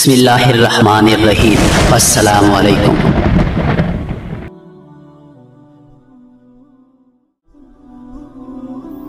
बिस्मिल्लाहिर्रहमानिर्रहीम। अस्सलामु अलैकुम।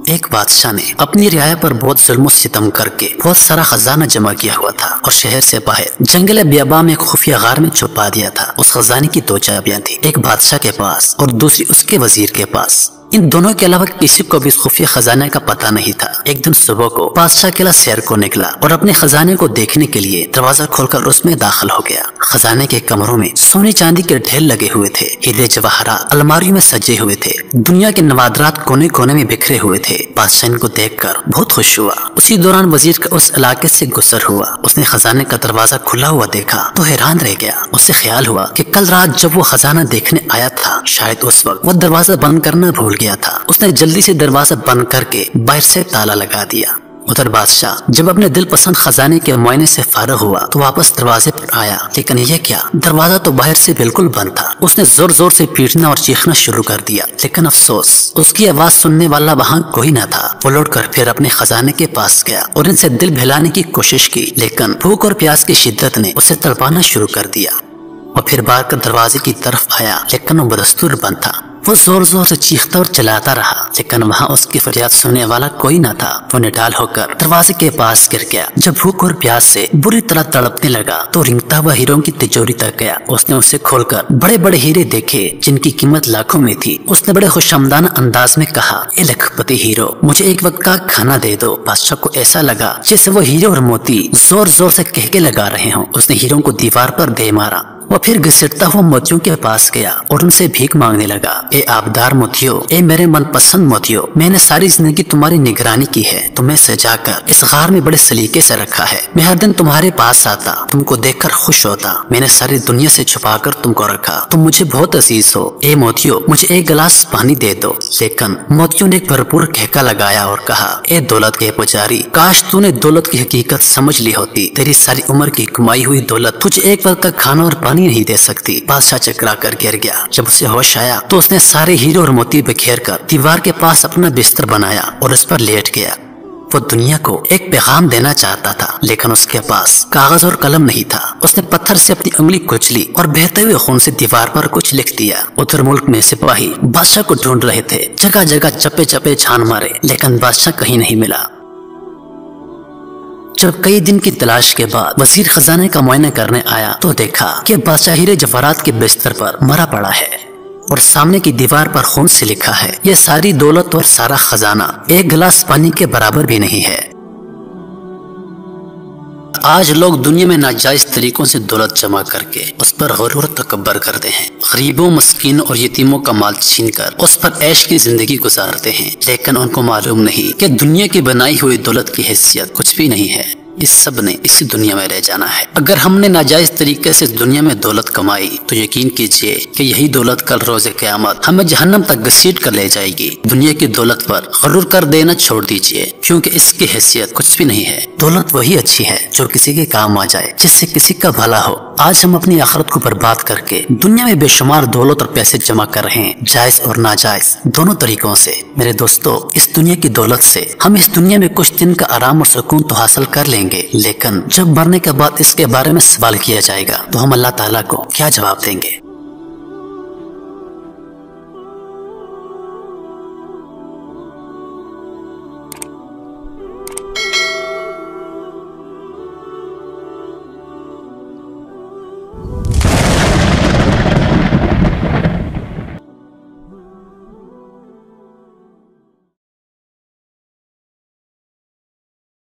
एक बादशाह ने अपनी रियाया पर बहुत जुल्म सितम करके बहुत सारा खजाना जमा किया हुआ था और शहर से बाहर जंगल बियाबा में एक खुफिया गार में छुपा दिया था। उस खजाने की दो चाबियां थी, एक बादशाह के पास और दूसरी उसके वजीर के पास। इन दोनों के अलावा किसी को भी इस खुफिया खजाने का पता नहीं था। एक दिन सुबह को बादशाह अकेला सैर को निकला और अपने खजाने को देखने के लिए दरवाजा खोलकर उसमें दाखिल हो गया। खजाने के कमरों में सोने चांदी के ढेर लगे हुए थे, हीरे जवाहरात अलमारियों में सजे हुए थे, दुनिया के नवादरात कोने कोने में बिखरे हुए थे। बादशाह इनको देखकर बहुत खुश हुआ। उसी दौरान वजीर का उस इलाके से गुजर हुआ। उसने खजाने का दरवाजा खुला हुआ देखा तो हैरान रह गया। उसे ख्याल हुआ कि कल रात जब वो खजाना देखने आया था, शायद उस वक्त वो दरवाजा बंद करना भूल गया था। उसने जल्दी से दरवाजा बंद करके बाहर से ताला लगा दिया। उधर बादशाह जब अपने दिल पसंद खजाने के मुआयने से फारग हुआ तो वापस दरवाजे पर आया, लेकिन यह क्या, दरवाजा तो बाहर से बिल्कुल बंद था। उसने जोर जोर से पीटना और चीखना शुरू कर दिया, लेकिन अफसोस उसकी आवाज सुनने वाला वहाँ कोई न था। वो लौटकर फिर अपने खजाने के पास गया और इनसे दिल बहलाने की कोशिश की, लेकिन भूख और प्यास की शिद्दत ने उसे तड़पाना शुरू कर दिया। और फिर बार कर दरवाजे की तरफ आया, लेकिन वो बदस्तूर बंद था। वो जोर जोर से चीखता और चिल्लाता रहा, लेकिन वहाँ उसकी फरियाद सुनने वाला कोई न था। वो निडाल होकर दरवाजे के पास गिर गया। जब भूख और प्यास से बुरी तरह तड़पने लगा तो रिंगता हुआ हीरों की तिजोरी तक गया। उसने उसे खोलकर बड़े बड़े हीरे देखे जिनकी कीमत लाखों में थी। उसने बड़े खुशामदाना अंदाज में कहा, ए लखपति हीरो, मुझे एक वक्त का खाना दे दो। बादशाह को ऐसा लगा जैसे वो हीरे और मोती जोर जोर से कह के लगा रहे हों। उसने हीरों को दीवार पर दे मारा। वो फिर घसीटता हुआ मोतियों के पास गया और उनसे भीख मांगने लगा, ए आबदार मोतियों, ए मेरे मनपसंद मोतियों, मैंने सारी जिंदगी तुम्हारी निगरानी की है, तुम्हें सजाकर इस गार में बड़े सलीके से रखा है। मैं हर दिन तुम्हारे पास आता, तुमको देखकर खुश होता। मैंने सारी दुनिया से छुपाकर तुमको रखा, तुम मुझे बहुत अजीज हो। ए मोतियों, मुझे एक गिलास पानी दे दो। लेकिन मोतियों ने एक भरपूर कहका लगाया और कहा, ए दौलत के पुजारी, काश तूने दौलत की हकीकत समझ ली होती। तेरी सारी उम्र की कमाई हुई दौलत तुझे एक वक्त का खाना और पानी नहीं दे सकती। बादशाह चकरा कर गिर गया। जब उसे होश आया तो उसने सारे हीरे और मोती बिखेर कर दीवार के पास अपना बिस्तर बनाया और उस पर लेट गया। वो दुनिया को एक पैगाम देना चाहता था, लेकिन उसके पास कागज और कलम नहीं था। उसने पत्थर से अपनी उंगली कुचली और बहते हुए खून से दीवार पर कुछ लिख दिया। उधर मुल्क में सिपाही बादशाह को ढूंढ रहे थे, जगह जगह चप्पे चप्पे छान मारे, लेकिन बादशाह कहीं नहीं मिला। जब कई दिन की तलाश के बाद वजीर खजाने का मुआयना करने आया तो देखा कि बादशाह हीरे जवाहरात के बिस्तर पर मरा पड़ा है और सामने की दीवार पर खून से लिखा है, ये सारी दौलत और सारा खजाना एक गिलास पानी के बराबर भी नहीं है। आज लोग दुनिया में नाजायज तरीकों से दौलत जमा करके उस पर गुरूर तकब्बर करते हैं। गरीबों, मस्कीनों और यतीमों का माल छीन कर उस पर ऐश की जिंदगी गुजारते हैं, लेकिन उनको मालूम नहीं कि दुनिया की बनाई हुई दौलत की हैसियत कुछ भी नहीं है। इस सब ने इसी दुनिया में रह जाना है। अगर हमने नाजायज तरीके से दुनिया में दौलत कमाई तो यकीन कीजिए कि यही दौलत कल रोज़े क़यामत हमें जहन्नम तक घसीट कर ले जाएगी। दुनिया की दौलत पर गुरूर कर देना छोड़ दीजिए, क्योंकि इसकी हैसियत कुछ भी नहीं है। दौलत वही अच्छी है जो किसी के काम आ जाए, जिससे किसी का भला हो। आज हम अपनी आखिरत को बर्बाद करके दुनिया में बेशुमार दौलत और पैसे जमा कर रहे हैं, जायज और नाजायज दोनों तरीकों से। मेरे दोस्तों, इस दुनिया की दौलत से हम इस दुनिया में कुछ दिन का आराम और सुकून तो हासिल कर लेंगे, लेकिन जब मरने के बाद इसके बारे में सवाल किया जाएगा तो हम अल्लाह ताला को क्या जवाब देंगे।